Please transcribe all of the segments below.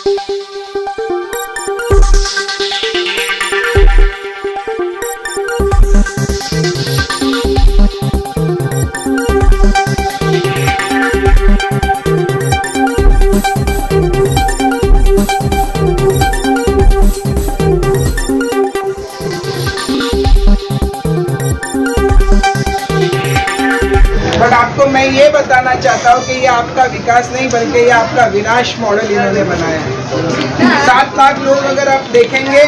But आपको मैं ये बताना चाहता हूँ कि ये आपका विकास नहीं बल्कि ये आपका विनाश मॉडल इन्होंने बनाया है। 7 लाख लोग अगर आप देखेंगे,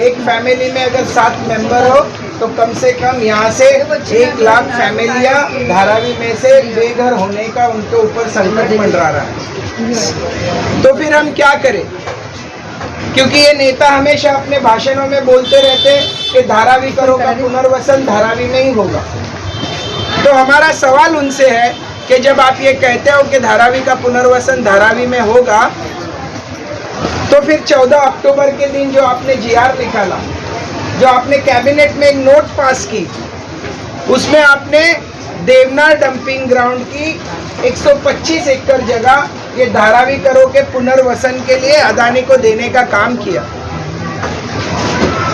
एक फैमिली में अगर 7 मेंबर हो तो कम से कम यहाँ से 1 लाख फैमिलियाँ धारावी में से बेघर होने का उनके ऊपर संकट मंडरा रहा है। तो फिर हम क्या करें? क्योंकि ये नेता हमेशा अपने भाषणों में बोलते रहते हैं कि धारावी करो का पुनर्वसन धारावी में ही होगा। तो हमारा सवाल उनसे है कि जब आप ये कहते हो कि धारावी का पुनर्वसन धारावी में होगा, तो फिर 14 अक्टूबर के दिन जो आपने जीआर निकाला, जो आपने कैबिनेट में एक नोट पास की, उसमें आपने देवनार डंपिंग ग्राउंड की 125 एकड़ जगह ये धारावी करो के पुनर्वसन के लिए अदानी को देने का काम किया।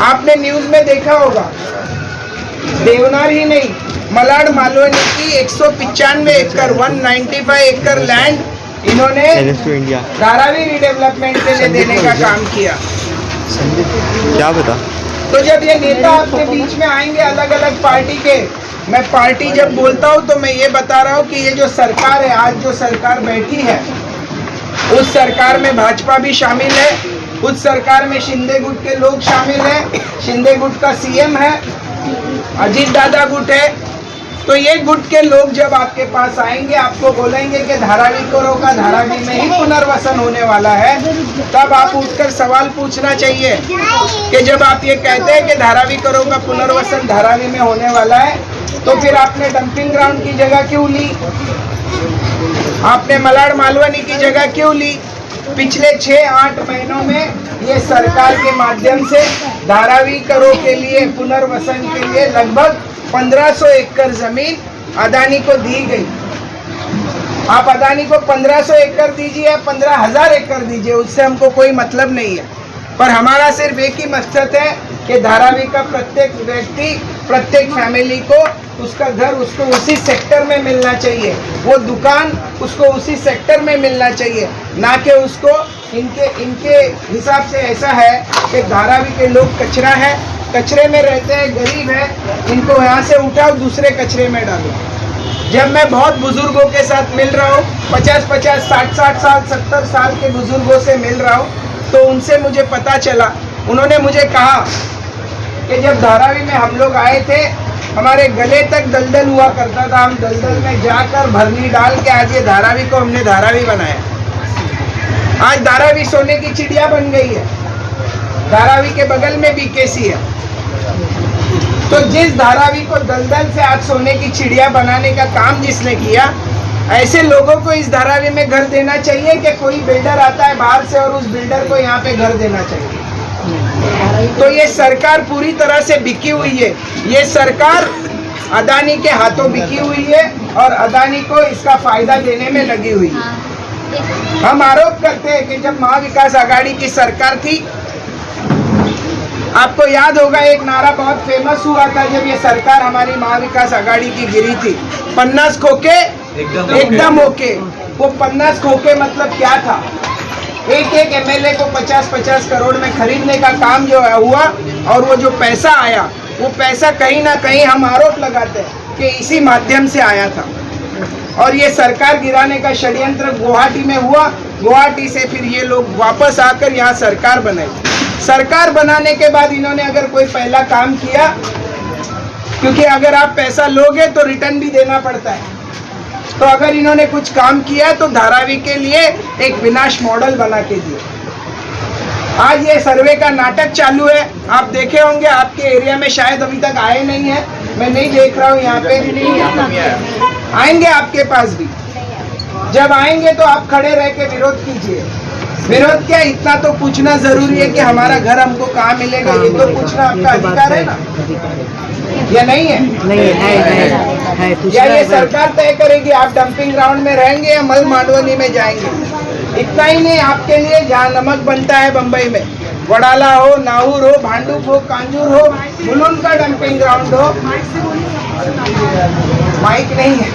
आपने न्यूज में देखा होगा, देवनार ही नहीं, मलाड मालवनी की 195 एकड़ 195 एकड़ लैंड इन्होंने धारावी रिडेवलपमेंट के लिए देने का काम किया। क्या बता? तो जब ये नेता आपके बीच में आएंगे अलग अलग पार्टी के, मैं पार्टी जब बोलता हूँ तो मैं ये बता रहा हूँ कि ये जो सरकार है, आज जो सरकार बैठी है, उस सरकार में भाजपा भी शामिल है, उस सरकार में शिंदे गुट के लोग शामिल हैं, शिंदे गुट का सीएम है, अजीत दादा गुट है। तो ये गुट के लोग जब आपके पास आएंगे, आपको बोलेंगे कि धारावी करो का धारावी में ही पुनर्वसन होने वाला है, तब आप उठकर सवाल पूछना चाहिए कि जब आप ये कहते हैं कि धारावी करो का पुनर्वसन धारावी में होने वाला है, तो फिर आपने डंपिंग ग्राउंड की जगह क्यों ली? आपने मलाड मालवनी की जगह क्यों ली? पिछले 6-8 महीनों में ये सरकार के माध्यम से धारावी करो के लिए पुनर्वसन के लिए लगभग 1500 एकड़ जमीन अदानी को दी गई। आप अदानी को 1500 एकड़ दीजिए या 15,000 एकड़ दीजिए, उससे हमको कोई मतलब नहीं है, पर हमारा सिर्फ एक ही मकसद है कि धारावी का प्रत्येक व्यक्ति, प्रत्येक फैमिली को उसका घर उसको उसी सेक्टर में मिलना चाहिए, वो दुकान उसको उसी सेक्टर में मिलना चाहिए, ना कि उसको इनके हिसाब से ऐसा है कि धारावी के लोग कचरा है, कचरे में रहते हैं, गरीब है, इनको यहाँ से उठाओ दूसरे कचरे में डालो। जब मैं बहुत बुजुर्गों के साथ मिल रहा हूँ, 50-50, 60-60 साल, 70 साल के बुजुर्गों से मिल रहा हूँ, तो उनसे मुझे पता चला, उन्होंने मुझे कहा कि जब धारावी में हम लोग आए थे, हमारे गले तक दलदल हुआ करता था, हम दलदल में जाकर भरनी डाल के आज ये धारावी को हमने धारावी बनाया। आज धारावी सोने की चिड़िया बन गई है, धारावी के बगल में बीकेसी है। तो जिस धारावी को दलदल से आज सोने की चिड़िया बनाने का काम जिसने किया, ऐसे लोगों को इस धारावी में घर देना चाहिए कि कोई बिल्डर आता है बाहर से और उस बिल्डर को यहाँ पे घर देना चाहिए? तो ये सरकार पूरी तरह से बिकी हुई है, ये सरकार अदानी के हाथों बिकी हुई है और अदानी को इसका फायदा देने में लगी हुई है। हम आरोप करते हैं कि जब महाविकास आघाड़ी की सरकार थी, आपको याद होगा एक नारा बहुत फेमस हुआ था जब ये सरकार हमारी महाविकास आघाड़ी की गिरी थी, 50 खोके एकदम ओके। वो 50 खोके मतलब क्या था? एक एमएलए को 50-50 करोड़ में खरीदने का काम जो हुआ, और वो जो पैसा आया, वो पैसा कहीं ना कहीं हम आरोप लगाते हैं कि इसी माध्यम से आया था। और ये सरकार गिराने का षड्यंत्र गुवाहाटी में हुआ, गुवाहाटी से फिर ये लोग वापस आकर यहाँ सरकार बनाई। सरकार बनाने के बाद इन्होंने अगर कोई पहला काम किया, क्योंकि अगर आप पैसा लोगे तो रिटर्न भी देना पड़ता है, तो अगर इन्होंने कुछ काम किया तो धारावी के लिए एक विनाश मॉडल बना के दिए। आज ये सर्वे का नाटक चालू है, आप देखे होंगे, आपके एरिया में शायद अभी तक आए नहीं है, मैं नहीं देख रहा हूँ यहाँ पे, आएंगे आपके पास भी। जब आएंगे तो आप खड़े रह के विरोध कीजिए। विरोध क्या, इतना तो पूछना जरूरी है कि हमारा घर हमको कहाँ मिलेगा, ये तो पूछना आपका अधिकार है ना, या नहीं है? नहीं है। या ये सरकार तय करेगी आप डंपिंग ग्राउंड में रहेंगे या मल मांडवनी में जाएंगे? इतना ही नहीं, आपके लिए जहाँ नमक बनता है बम्बई में, वडाला हो, नाहूर हो, भांडुप हो, कांजूर हो, मुलुंड का डंपिंग ग्राउंड हो, माइक नहीं है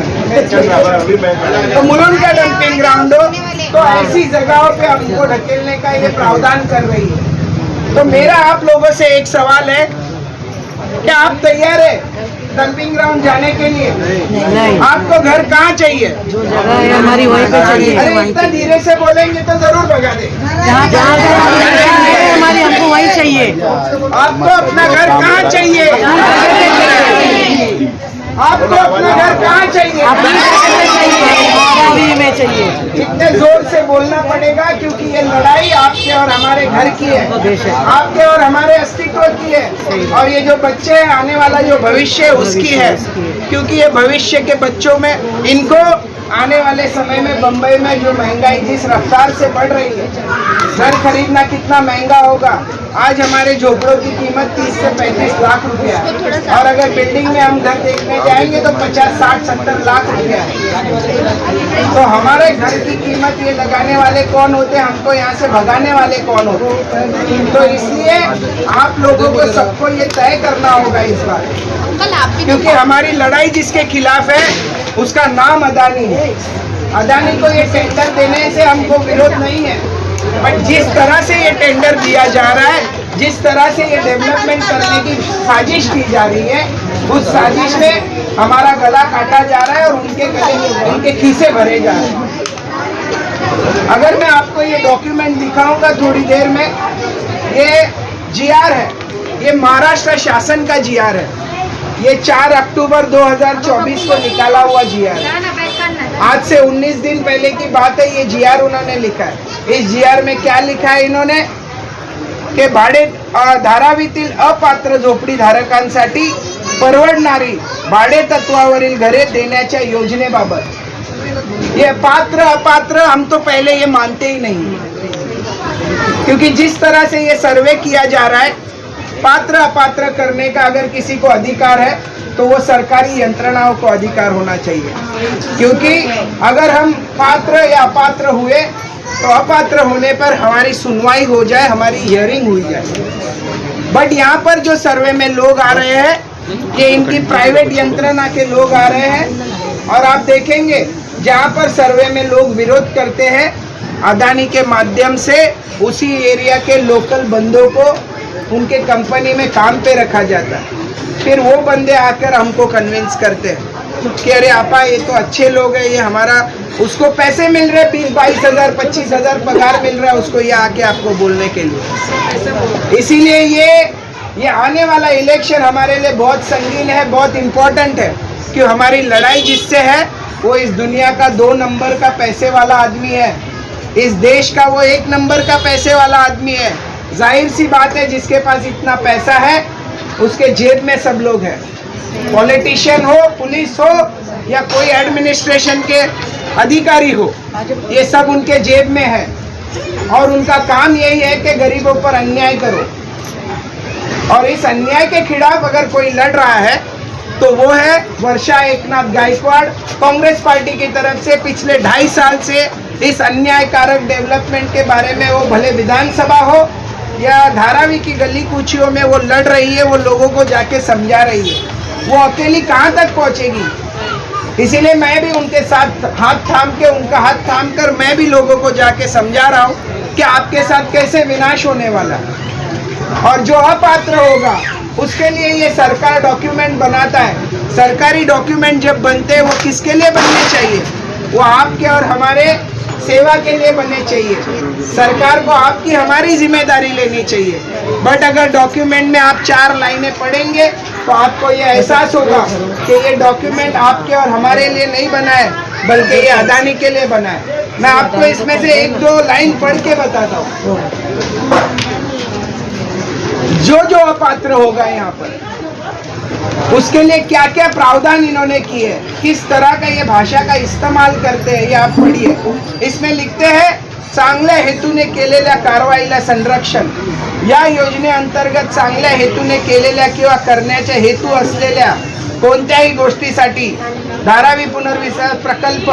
तो मुलुंड का डंपिंग ग्राउंड हो, तो ऐसी जगहों पे हमको ढकेलने का ये प्रावधान कर रही है। तो मेरा आप लोगों से एक सवाल है, क्या आप तैयार है डंपिंग ग्राउंड जाने के लिए? नहीं, आपको घर कहाँ चाहिए? जो जगह है हमारी वहीं पे चाहिए। अरे इतना धीरे से बोलेंगे तो जरूर भगा दे। जहाँ जहाँ है हमारी, हमको वहीं चाहिए। आपको अपना घर कहाँ चाहिए? आपको अपना घर कहाँ चाहिए? धारावी में चाहिए। इतने जोर से बोलना पड़ेगा क्योंकि ये लड़ाई आपके और हमारे घर की है, आपके और हमारे अस्तित्व की है, और ये जो बच्चे हैं, आने वाला जो भविष्य है उसकी है। क्योंकि ये भविष्य के बच्चों में, इनको आने वाले समय में बम्बई में जो महंगाई जिस रफ्तार से बढ़ रही है, घर खरीदना कितना महंगा होगा। आज हमारे झोपड़ों की कीमत 30 से 35 लाख रुपया है, और अगर बिल्डिंग में हम घर देखने जाएंगे तो 50, 60, 70 लाख रुपया है। तो हमारे घर की कीमत ये लगाने वाले कौन होते हैं, हमको यहाँ से भगाने वाले कौन होते हैं? तो इसलिए आप लोगों को सबको ये तय करना होगा इस बार, क्योंकि हमारी लड़ाई जिसके खिलाफ है उसका नाम अदानी है। अदानी को ये टेंडर देने से हमको विरोध नहीं है, बट जिस तरह से ये टेंडर दिया जा रहा है, जिस तरह से ये डेवलपमेंट करने की साजिश की जा रही है, उस साजिश में हमारा गला काटा जा रहा है और उनके गले, उनके खीसे भरे जा रहे हैं। अगर मैं आपको ये डॉक्यूमेंट दिखाऊंगा थोड़ी देर में, ये जीआर है, ये महाराष्ट्र शासन का जीआर है। ये 4 अक्टूबर 2024 को निकाला हुआ जीआर है। आज से 19 दिन पहले की बात है, ये जीआर उन्होंने लिखा है। इस जीआर में क्या लिखा है इन्होंने, कि भाडे धारावीतील अपात्र झोपडी धारकांसाठी परवडणारी भाडे तत्वावरील घरे देण्याच्या योजनेबाबत। ये पात्र अपात्र हम तो पहले ये मानते ही नहीं, क्योंकि जिस तरह से ये सर्वे किया जा रहा है, पात्र अपात्र करने का अगर किसी को अधिकार है तो वो सरकारी यंत्रणाओं को अधिकार होना चाहिए। क्योंकि अगर हम पात्र या अपात्र हुए तो अपात्र होने पर हमारी सुनवाई हो जाए, हमारी हियरिंग हुई जाए। बट यहाँ पर जो सर्वे में लोग आ रहे हैं, ये इनकी प्राइवेट यंत्रणा के लोग आ रहे हैं, और आप देखेंगे जहाँ पर सर्वे में लोग विरोध करते हैं, अदानी के माध्यम से उसी एरिया के लोकल बंदों को उनके कंपनी में काम पे रखा जाता है। फिर वो बंदे आकर हमको कन्विंस करते हैं कि अरे आपा ये तो अच्छे लोग हैं, ये हमारा, उसको पैसे मिल रहे 20-22 हज़ार 25 हज़ार पगार मिल रहा है उसको, ये आके आपको बोलने के लिए। इसीलिए ये आने वाला इलेक्शन हमारे लिए बहुत संगीन है, बहुत इम्पोर्टेंट है, कि हमारी लड़ाई जिससे है वो इस दुनिया का 2 नंबर का पैसे वाला आदमी है, इस देश का वो 1 नंबर का पैसे वाला आदमी है। जाहिर सी बात है, जिसके पास इतना पैसा है उसके जेब में सब लोग हैं, पॉलिटिशियन हो, पुलिस हो, या कोई एडमिनिस्ट्रेशन के अधिकारी हो, ये सब उनके जेब में है, और उनका काम यही है कि गरीबों पर अन्याय करो। और इस अन्याय के खिलाफ अगर कोई लड़ रहा है तो वो है वर्षा एकनाथ गायकवाड़। कांग्रेस पार्टी की तरफ से पिछले 2.5 साल से इस अन्यायकारक डेवलपमेंट के बारे में, वो भले विधानसभा हो या धारावी की गली कूचियों में वो लड़ रही है, वो लोगों को जाके समझा रही है। वो अकेली कहाँ तक पहुँचेगी? इसीलिए मैं भी उनके साथ हाथ थाम के, उनका हाथ थाम कर मैं भी लोगों को जाके समझा रहा हूँ कि आपके साथ कैसे विनाश होने वाला है। और जो अपात्र होगा उसके लिए ये सरकार डॉक्यूमेंट बनाता है। सरकारी डॉक्यूमेंट जब बनते हैं वो किसके लिए बनने चाहिए? वो आपके और हमारे सेवा के लिए बनने चाहिए। सरकार को आपकी हमारी जिम्मेदारी लेनी चाहिए। बट अगर डॉक्यूमेंट में आप 4 लाइनें पढ़ेंगे तो आपको ये एहसास होगा कि ये डॉक्यूमेंट आपके और हमारे लिए नहीं बना है, बल्कि ये अदानी के लिए बना है। मैं आपको इसमें से 1-2 लाइन पढ़ के बताता हूँ। जो अपात्र होगा यहाँ पर, उसके लिए क्या क्या प्रावधान इन्होंने किए, किस तरह का ये भाषा का इस्तेमाल करते हैं, ये आप पढ़िए। इसमें लिखते हैं, चांगल्या हेतूने केलेल्या कारवाईला संरक्षण। या योजनेअंतर्गत चांगल्या हेतूने केलेल्या किंवा करण्याचा हेतू असलेल्या कोणत्याही गोष्टीसाठी धारावी पुनर्विकास प्रकल्प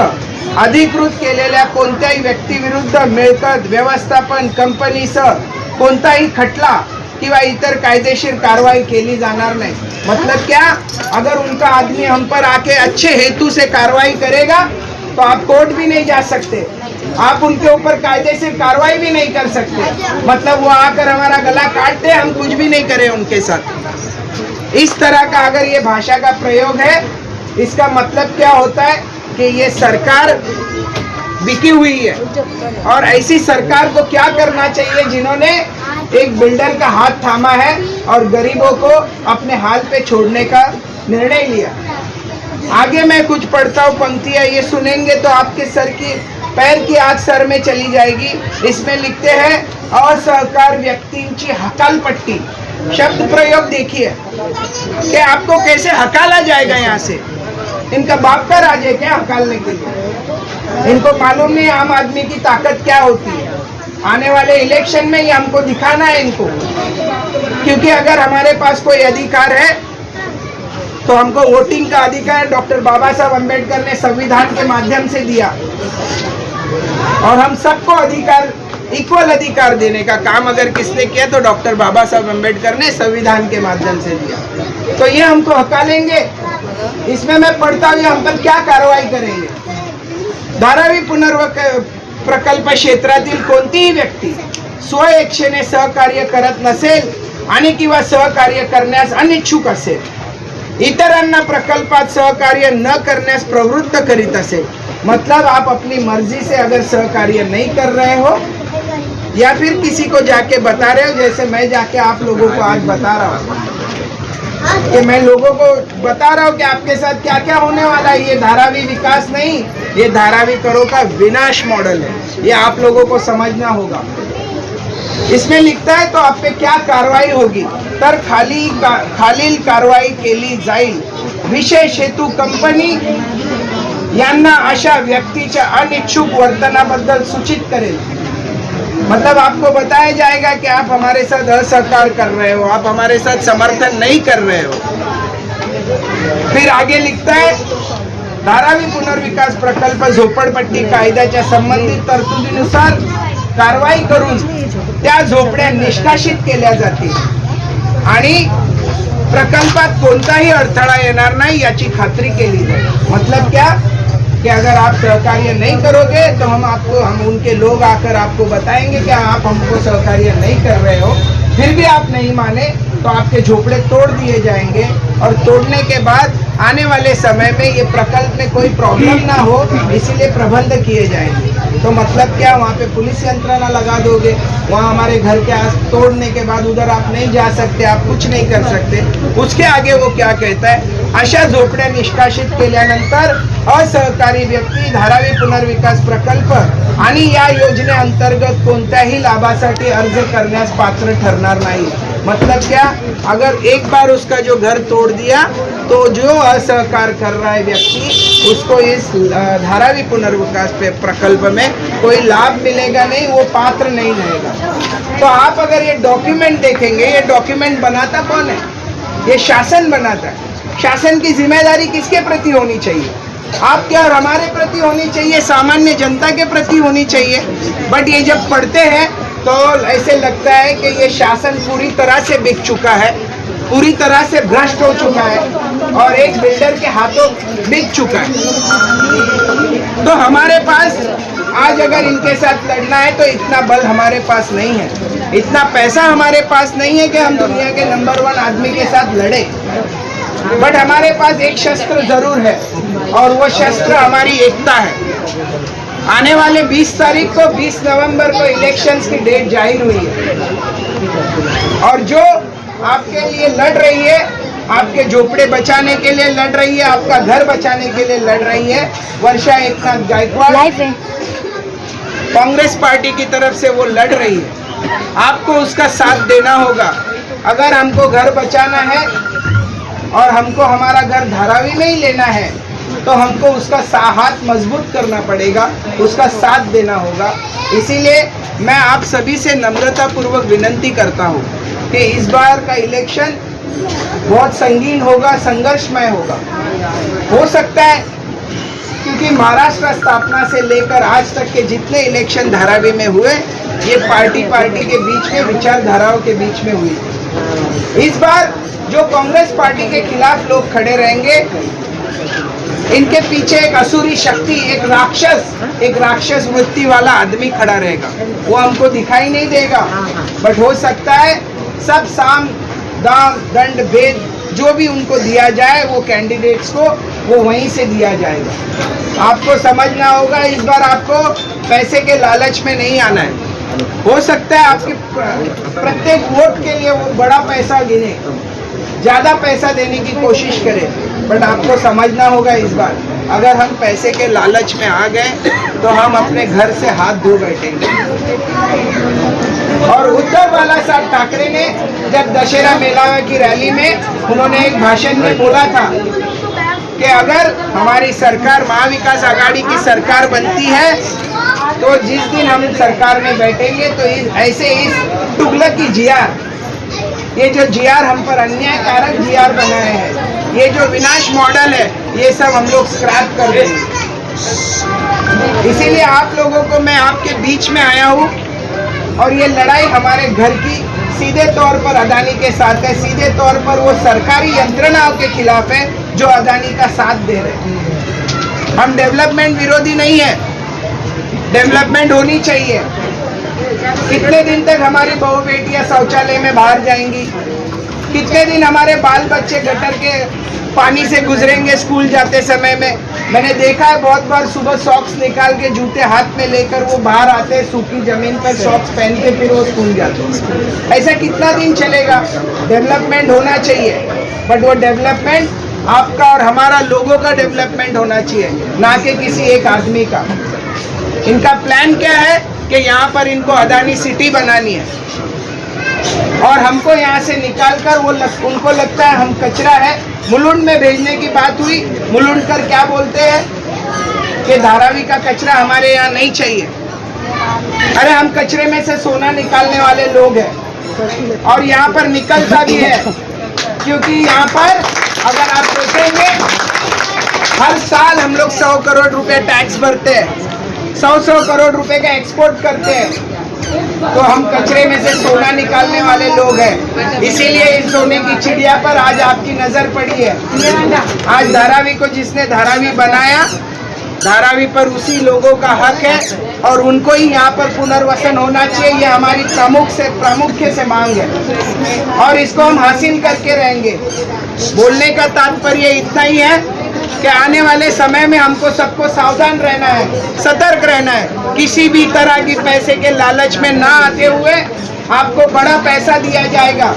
अधिकृत केलेल्या कोणत्याही व्यक्तीविरुद्ध मिळकत व्यवस्थापन कंपनीसह कोणताही खटला किंवा इतर कायदेशीर कार्रवाई केली जाणार नहीं। मतलब क्या, अगर उनका आदमी हम पर आके अच्छे हेतु से कार्रवाई करेगा तो आप कोर्ट भी नहीं जा सकते, आप उनके ऊपर कायदेशीर कार्रवाई भी नहीं कर सकते। मतलब वो आकर हमारा गला काट दे, हम कुछ भी नहीं करें उनके साथ। इस तरह का अगर ये भाषा का प्रयोग है, इसका मतलब क्या होता है कि ये सरकार बिकी हुई है। और ऐसी सरकार को क्या करना चाहिए जिन्होंने एक बिल्डर का हाथ थामा है और गरीबों को अपने हाल पे छोड़ने का निर्णय लिया। आगे मैं कुछ पढ़ता हूँ पंक्तियाँ, ये सुनेंगे तो आपके सर की पैर की आग सर में चली जाएगी। इसमें लिखते हैं असहकार व्यक्तींची हकालपट्टी। शब्द प्रयोग देखिए कि आपको कैसे हकाला जाएगा यहाँ से। इनका बाप का राज है क्या हकालने के लिए? इनको मालूम नहीं आम आदमी की ताकत क्या होती है। आने वाले इलेक्शन में ये हमको दिखाना है इनको, क्योंकि अगर हमारे पास कोई अधिकार है तो हमको वोटिंग का अधिकार डॉक्टर बाबा साहब अम्बेडकर ने संविधान के माध्यम से दिया, और हम सबको अधिकार, इक्वल अधिकार देने का काम अगर किसने किया तो डॉक्टर बाबा साहब अम्बेडकर ने संविधान के माध्यम से दिया। तो ये हमको हकालेंगे। इसमें मैं पढ़ता हूँ हम पर क्या कार्रवाई करेंगे। धारावी प्रकल्प क्षेत्रातील कोणतीही व्यक्ती स्वइच्छेने सहकार्य करत नसेल आणि किंवा सहकार्य करण्यास अनिच्छुक असेल, इतरांना प्रकल्पात सहकार्य न करण्यास प्रवृत्त करीत असेल, मतलब आप अपनी मर्जी से अगर सहकार्य नहीं कर रहे हो या फिर किसी को जाके बता रहे हो, जैसे मैं जाके आप लोगों को आज बता रहा हूँ कि मैं लोगों को बता रहा हूँ कि आपके साथ क्या क्या होने वाला है। ये धारावी विकास नहीं, ये धारावी करो का विनाश मॉडल है। ये आप लोगों को समझना होगा। इसमें लिखता है तो आप पे क्या कार्रवाई होगी, तर खालील कारवाई केली जाईल। विशेष हेतू कंपनी यांना अशा व्यक्तीच्या अनिच्छुक वर्तनाबद्दल सूचित करेल। मतलब आपको बताया जाएगा कि आप हमारे साथ असहकार कर रहे हो, आप हमारे साथ समर्थन नहीं कर रहे हो। फिर आगे लिखता है धारावी पुनर्विकास प्रकल्प झोपडपट्टी कायद्याच्या संबंधित तरतुदीनुसार कारवाई करून त्या झोपड्या निष्कासित केल्या जातील आणि प्रकल्पात कोणताही अडथळा येणार नाही याची खात्री केली जाईल। मतलब क्या कि अगर आप सहकार्य नहीं करोगे तो हम उनके लोग आकर आपको बताएंगे कि आप हमको सहकार्य नहीं कर रहे हो, फिर भी आप नहीं माने तो आपके झोपड़े तोड़ दिए जाएंगे। और तोड़ने के बाद आने वाले समय में ये प्रकल्प में कोई प्रॉब्लम ना हो इसीलिए प्रबंध किए जाएंगे। तो मतलब क्या, वहाँ पे पुलिस यंत्रणा लगा दोगे, वहाँ हमारे घर के आस तोड़ने के बाद उधर आप नहीं जा सकते, आप कुछ नहीं कर सकते। उसके आगे वो क्या कहता है, अशा झोपड्या निष्कासित केल्यानंतर असहकारी व्यक्ती धारावी पुनर्विकास प्रकल्प आणि या योजनेअंतर्गत कोणत्याही लाभासाठी अर्ज करण्यास पात्र ठरणार नाही। मतलब क्या, अगर एक बार उसका जो घर तोड़ दिया तो जो असहकार कर रहा है व्यक्ति उसको इस धारावी पुनर्विकास प्रकल्प में कोई लाभ मिलेगा नहीं, वो पात्र नहीं रहेगा। तो आप अगर ये डॉक्यूमेंट देखेंगे, ये डॉक्यूमेंट बनाता कौन है? ये शासन बनाता है। शासन की जिम्मेदारी किसके प्रति होनी चाहिए? आपके और हमारे प्रति होनी चाहिए, सामान्य जनता के प्रति होनी चाहिए। बट ये जब पढ़ते हैं तो ऐसे लगता है कि ये शासन पूरी तरह से बिक चुका है, पूरी तरह से भ्रष्ट हो चुका है और एक बिल्डर के हाथों बिक चुका है। तो हमारे पास आज अगर इनके साथ लड़ना है तो इतना बल हमारे पास नहीं है, इतना पैसा हमारे पास नहीं है कि हम दुनिया के नंबर 1 आदमी के साथ लड़े। बट हमारे पास एक शस्त्र जरूर है और वो शस्त्र हमारी एकता है। आने वाले 20 तारीख को 20 नवंबर को इलेक्शंस की डेट जाहिर हुई है और जो आपके लिए लड़ रही है, आपके झोपड़े बचाने के लिए लड़ रही है, आपका घर बचाने के लिए लड़ रही है, वर्षा एकनाथ गायकवाड़ कांग्रेस पार्टी की तरफ से वो लड़ रही है। आपको उसका साथ देना होगा। अगर हमको घर बचाना है और हमको हमारा घर धारावी में ही लेना है तो हमको उसका हाथ मजबूत करना पड़ेगा, उसका साथ देना होगा। इसीलिए मैं आप सभी से नम्रतापूर्वक विनंती करता हूँ कि इस बार का इलेक्शन बहुत संगीन होगा, संघर्षमय होगा। हो सकता है क्योंकि महाराष्ट्र स्थापना से लेकर आज तक के जितने इलेक्शन धारावी में हुए ये पार्टी के बीच में, विचारधाराओं के बीच में हुई। इस बार जो कांग्रेस पार्टी के खिलाफ लोग खड़े रहेंगे, इनके पीछे एक असुरी शक्ति, एक राक्षस वृत्ति वाला आदमी खड़ा रहेगा। वो हमको दिखाई नहीं देगा, बट हो सकता है सब साम दाम दंड भेद जो भी उनको दिया जाए वो कैंडिडेट्स को वो वहीं से दिया जाएगा। आपको समझना होगा, इस बार आपको पैसे के लालच में नहीं आना है। हो सकता है आपके प्रत्येक वोट के लिए वो बड़ा पैसा गिने, ज्यादा पैसा देने की कोशिश करे, बट आपको समझना होगा इस बार अगर हम पैसे के लालच में आ गए तो हम अपने घर से हाथ धो बैठेंगे। और उद्धव बाला साहब ठाकरे ने जब दशहरा मेला की रैली में उन्होंने एक भाषण में बोला था कि अगर हमारी सरकार महाविकास आघाड़ी की सरकार बनती है तो जिस दिन हम सरकार में बैठेंगे तो ऐसे इस तुगलकी जियार, ये जो जियार हम पर अन्यायकारक जियार बनाए हैं, ये जो विनाश मॉडल है, ये सब हम लोग स्क्रैप कर देंगे। इसीलिए आप लोगों को मैं आपके बीच में आया हूँ और ये लड़ाई हमारे घर की सीधे तौर पर अदानी के साथ है, सीधे तौर पर वो सरकारी यंत्रणाओं के खिलाफ है जो अदानी का साथ दे रहे हैं। हम डेवलपमेंट विरोधी नहीं है, डेवलपमेंट होनी चाहिए। कितने दिन तक हमारी बहू बेटियां शौचालय में बाहर जाएंगी? कितने दिन हमारे बाल बच्चे गटर के पानी से गुजरेंगे स्कूल जाते समय में? मैंने देखा है बहुत बार सुबह सॉक्स निकाल के जूते हाथ में लेकर वो बाहर आते हैं, सूखी जमीन पर सॉक्स पहन के फिर वो स्कूल जाते हैं। ऐसा कितना दिन चलेगा? डेवलपमेंट होना चाहिए, बट वो डेवलपमेंट आपका और हमारा लोगों का डेवलपमेंट होना चाहिए, ना कि किसी एक आदमी का। इनका प्लान क्या है कि यहाँ पर इनको अदानी सिटी बनानी है और हमको यहाँ से निकालकर उनको लगता है हम कचरा है, मुलुंड में भेजने की बात हुई। मुलुंड कर क्या बोलते हैं कि धारावी का कचरा हमारे यहाँ नहीं चाहिए। अरे हम कचरे में से सोना निकालने वाले लोग हैं और यहाँ पर निकलता भी है, क्योंकि यहाँ पर अगर आप देखेंगे हर साल हम लोग 100 करोड़ रुपए टैक्स भरते हैं, 100 करोड़ रुपए का एक्सपोर्ट करते हैं, तो हम कचरे में से सोना निकालने वाले लोग हैं। इसीलिए इस सोने की चिड़िया पर आज आपकी नजर पड़ी है। आज धारावी को जिसने धारावी बनाया, धारावी पर उसी लोगों का हक है और उनको ही यहाँ पर पुनर्वसन होना चाहिए। ये हमारी प्रामुख्य से मांग है और इसको हम हासिल करके रहेंगे। बोलने का तात्पर्य इतना ही है कि आने वाले समय में हमको सबको सावधान रहना है, सतर्क रहना है। किसी भी तरह की पैसे के लालच में ना आते हुए आपको बड़ा पैसा दिया जाएगा।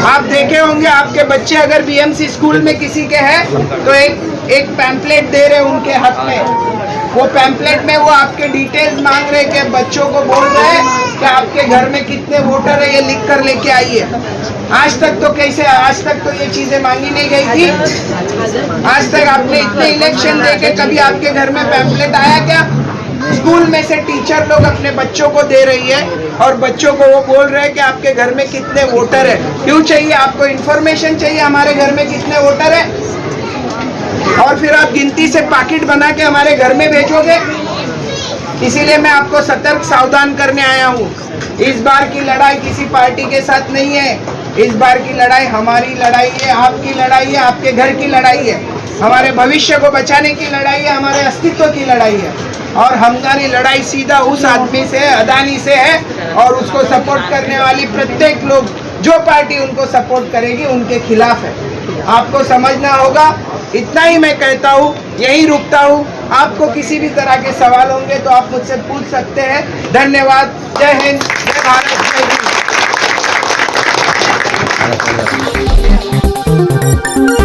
आप देखे होंगे आपके बच्चे अगर बीएमसी स्कूल में किसी के हैं तो एक पैम्पलेट दे रहे उनके हाथ में। वो पैम्पलेट में वो आपके डिटेल्स मांग रहे कि बच्चों को बोल रहे हैं कि आपके घर में कितने वोटर है ये लिख कर लेके आइए। आज तक तो ये चीजें मांगी नहीं गई थी। आज तक आपने इतने इलेक्शन देके कभी आपके घर में पैम्पलेट आया क्या? स्कूल में से टीचर लोग अपने बच्चों को दे रही है और बच्चों को वो बोल रहे हैं कि आपके घर में कितने वोटर है। क्यों चाहिए आपको? इन्फॉर्मेशन चाहिए हमारे घर में कितने वोटर है, और फिर आप गिनती से पैकेट बना के हमारे घर में भेजोगे। इसीलिए मैं आपको सतर्क सावधान करने आया हूँ। इस बार की लड़ाई किसी पार्टी के साथ नहीं है, इस बार की लड़ाई हमारी लड़ाई है, आपकी लड़ाई है, आपके घर की लड़ाई है, हमारे भविष्य को बचाने की लड़ाई है, हमारे अस्तित्व की लड़ाई है। और हमारी लड़ाई सीधा उस आदमी से, अदानी से है और उसको सपोर्ट करने वाली प्रत्येक लोग, जो पार्टी उनको सपोर्ट करेगी उनके खिलाफ है। आपको समझना होगा। इतना ही मैं कहता हूँ, यही रुकता हूँ। आपको किसी भी तरह के सवाल होंगे तो आप मुझसे पूछ सकते हैं। धन्यवाद। जय हिंद, जय भारत, जय हिंद।